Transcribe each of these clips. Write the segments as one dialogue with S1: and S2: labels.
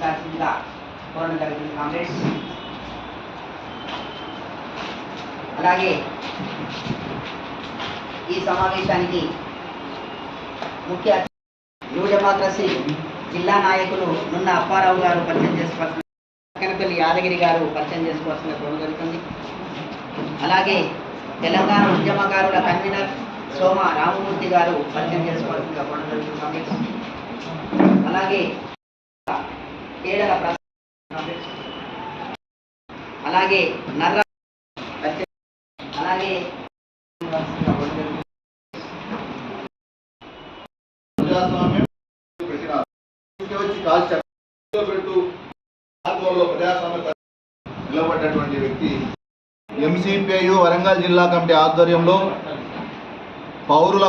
S1: పరిరక్షించాల్సిందిగా కోరడం జరుగుతుంది కామ్రేడ్స్. అలాగే ఈ సమావేశానికి ముఖ్య న్యూ డెమోక్రసీ జిల్లా నాయకులు నున్న అప్పారావు గారు పరిచయం చేసుకోవాల్సిన, కనపల్లి యాదగిరి గారు పరిచయం చేసుకోవాల్సిన కోరడం జరుగుతుంది. అలాగే తెలంగాణ ఉద్యమకారుల కన్వీనర్ సోమ రామమూర్తి గారు పరిచయం చేసుకోవాల్సిందిగా కోరడం జరుగుతుంది కామ్రేడ్స్. అలాగే కేడల అలాగే నర్ర అలాగే
S2: నిలబడ్డటువంటి వ్యక్తి ఎంసీపీయు వరంగల్ జిల్లా కమిటీ ఆధ్వర్యంలో పౌరుల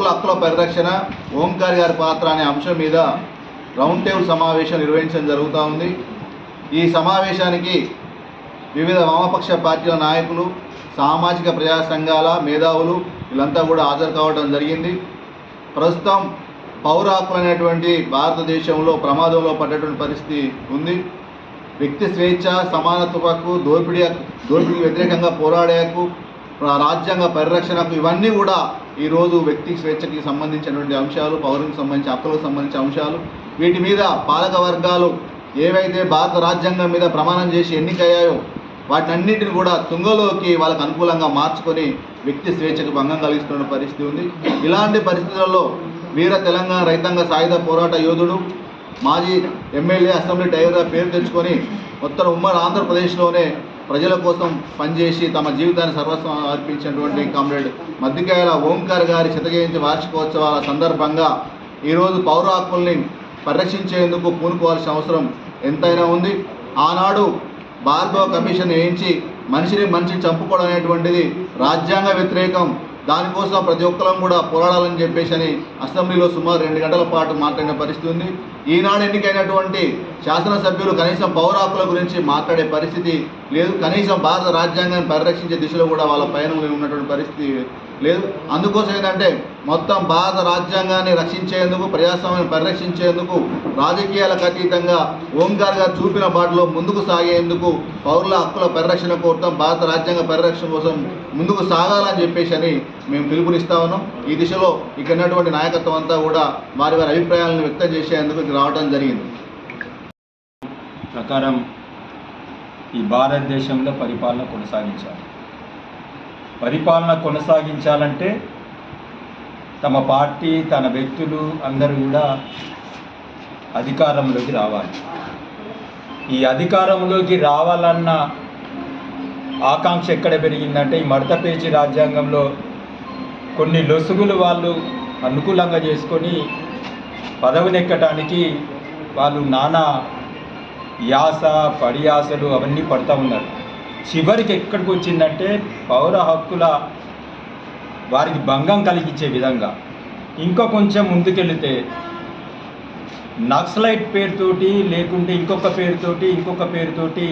S2: హక్కుల పరిరక్షణ ఓంకార్ గారి పాత్ర అనే అంశం మీద రౌండ్ టేబుల్ సమావేశం నిర్వహించడం జరుగుతూ ఉంది. ఈ సమావేశానికి వివిధ వామపక్ష పార్టీల నాయకులు, సామాజిక ప్రజా సంఘాల మేధావులు వీళ్ళంతా కూడా హాజరు కావడం జరిగింది. ప్రస్తుతం పౌర హక్కులు అనేటువంటి భారతదేశంలో ప్రమాదంలో పడ్డటువంటి పరిస్థితి ఉంది. వ్యక్తి స్వేచ్ఛ, సమానత్వ హక్కు, దోపిడీకి వ్యతిరేకంగా పోరాడే హక్కు, రాజ్యాంగ పరిరక్షణకు ఇవన్నీ కూడా ఈరోజు వ్యక్తి స్వేచ్ఛకి సంబంధించినటువంటి అంశాలు, పౌరునికి సంబంధించిన హక్కులకు సంబంధించిన అంశాలు. వీటి మీద పాలక వర్గాలు ఏవైతే భారత రాజ్యాంగం మీద ప్రమాణం చేసి ఎన్నికయ్యాయో వాటినన్నింటిని కూడా తుంగలోకి వాళ్ళకు అనుకూలంగా మార్చుకొని వ్యక్తి స్వేచ్ఛకు భంగం కలిగిస్తున్న పరిస్థితి ఉంది. ఇలాంటి పరిస్థితులలో వీర తెలంగాణ రైతాంగ సాయుధ పోరాట యోధుడు, మాజీ ఎమ్మెల్యే, అసెంబ్లీ టైగర్గా పేరు తెచ్చుకొని మొత్తం ఉమ్మడి ఆంధ్రప్రదేశ్లోనే ప్రజల కోసం పనిచేసి తమ జీవితాన్ని సర్వస్వం అర్పించినటువంటి కామ్రేడ్ మద్దికాయల ఓంకార్ గారి శతజయంతి వార్షికోత్సవాల సందర్భంగా ఈరోజు పౌర హక్కుల్ని పరిరక్షించేందుకు పూనుకోవాల్సిన అవసరం ఎంతైనా ఉంది. ఆనాడు భారత కమిషన్ వేయించి మనిషిని చంపుకోవడం అనేటువంటిది రాజ్యాంగ వ్యతిరేకం, దానికోసం ప్రతి ఒక్కరం కూడా పోరాడాలని చెప్పేసి అని అసెంబ్లీలో సుమారు 2 గంటల పాటు మాట్లాడిన పరిస్థితి ఉంది. ఈనాడు ఎన్నికైనటువంటి శాసనసభ్యులు కనీసం పౌర హక్కుల గురించి మాట్లాడే పరిస్థితి లేదు. కనీసం భారత రాజ్యాంగాన్ని పరిరక్షించే దిశలో కూడా వాళ్ళ పయనంలో ఉన్నటువంటి పరిస్థితి లేదు. అందుకోసం ఏంటంటే మొత్తం భారత రాజ్యాంగాన్ని రక్షించేందుకు, ప్రజాస్వామ్యాన్ని పరిరక్షించేందుకు రాజకీయాలకు అతీతంగా ఓంకార్ గారు చూపిన బాటలో ముందుకు సాగేందుకు, పౌరుల హక్కుల పరిరక్షణ కోసం, భారత రాజ్యాంగ పరిరక్షణ కోసం ముందుకు సాగాలని చెప్పేసి అని మేము పిలుపునిస్తా ఉన్నాం. ఈ దిశలో ఇక్కడ ఉన్నటువంటి నాయకత్వం అంతా కూడా వారి వారి అభిప్రాయాలను వ్యక్తం చేసేందుకు రావడం జరిగింది.
S3: ప్రకారం ఈ భారతదేశంలో పరిపాలన కొనసాగించాలి. పరిపాలన కొనసాగించాలంటే తమ పార్టీ, తన వ్యక్తులు అందరూ కూడా అధికారంలోకి రావాలి. ఈ అధికారంలోకి రావాలన్న ఆకాంక్ష ఎక్కడ పెరిగిందంటే ఈ మడత పేచి రాజ్యాంగంలో కొన్ని లొసుగులు వాళ్ళు అనుకూలంగా చేసుకొని పదవినెక్కడానికి వాళ్ళు నానా యాస, పడియాసలు అవన్నీ పడుతూ ఉన్నారు. చివరికి ఎక్కడికి వచ్చిందంటే పౌర హక్కుల వారికి భంగం కలిగించే విధంగా ఇంకా కొంచెం ముందుకెళ్తే నక్సలైట్ పేరుతోటి, లేకుంటే ఇంకొక పేరుతోటి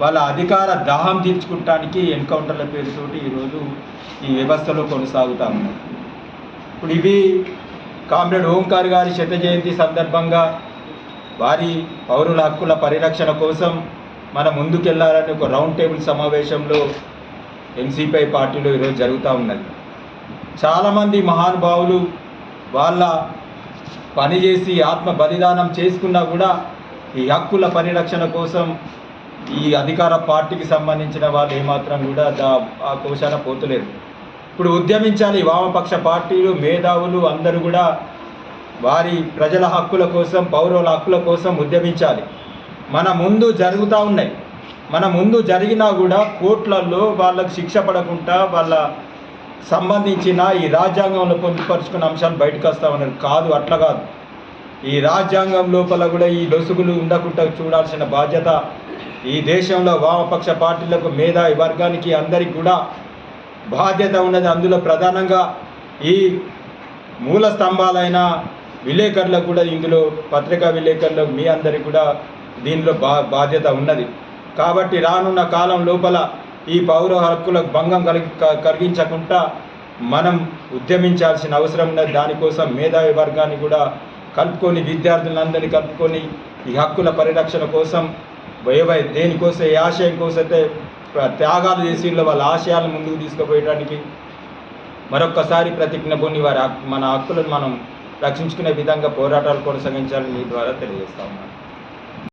S3: వాళ్ళ అధికార దాహం తీర్చుకోవటానికి ఎన్కౌంటర్ల పేరుతోటి ఈరోజు ఈ వ్యవస్థలో కొనసాగుతూ ఉన్నాయి. ఇప్పుడు ఇవి కామ్రేడ్ ఓంకార్ గారి శత జయంతి సందర్భంగా వారి పౌరుల హక్కుల పరిరక్షణ కోసం మనం ముందుకెళ్లాలని ఒక రౌండ్ టేబుల్ సమావేశంలో ఎంసీపీ పార్టీలో ఈరోజు జరుగుతూ ఉన్నది. చాలామంది మహానుభావులు వాళ్ళ పనిచేసి ఆత్మ బలిదానం చేసుకున్నా కూడా ఈ హక్కుల పరిరక్షణ కోసం ఈ అధికార పార్టీకి సంబంధించిన వాళ్ళు ఏమాత్రం కూడా ఆ కోశాన పోతలేరు. ఇప్పుడు ఉద్యమించాలి. వామపక్ష పార్టీలు, మేధావులు అందరూ కూడా వారి ప్రజల హక్కుల కోసం, పౌరుల హక్కుల కోసం ఉద్యమించాలి. మన ముందు జరుగుతూ ఉన్నాయి. మన ముందు జరిగినా కూడా కోర్టులలో వాళ్ళకు శిక్ష పడకుండా వాళ్ళ సంబంధించిన ఈ రాజ్యాంగంలో పొందుపరుచుకున్న అంశాలు బయటకు వస్తూ ఉన్నారు. కాదు, అట్లా కాదు. ఈ రాజ్యాంగం లోపల కూడా ఈ లొసుగులు ఉండకుండా చూడాల్సిన బాధ్యత ఈ దేశంలో వామపక్ష పార్టీలకు, మేధావి వర్గానికి అందరికీ కూడా బాధ్యత ఉన్నది. అందులో ప్రధానంగా ఈ మూల స్తంభాలైన విలేకరులకు కూడా, ఇందులో పత్రికా విలేకరులకు, మీ అందరికీ కూడా దీనిలో బాధ్యత ఉన్నది. కాబట్టి రానున్న కాలం లోపల ఈ పౌర హక్కులకు భంగం కలిగించకుండా మనం ఉద్యమించాల్సిన అవసరం ఉన్నది. దానికోసం మేధావి వర్గాన్ని కూడా కలుపుకొని విద్యార్థులందరినీ కలుపుకొని ఈ హక్కుల పరిరక్షణ కోసం దేనికోసం ఏ ఆశయం కోసం అయితే త్యాగాలు చేసి వాళ్ళ ఆశయాలను ముందుకు తీసుకుపోయడానికి మరొక్కసారి ప్రతిజ్ఞ పొంది మన హక్కులను మనం రక్షించుకునే విధంగా పోరాటాలు కొనసాగించాలని మీ ద్వారా తెలియజేస్తా ఉన్నాను.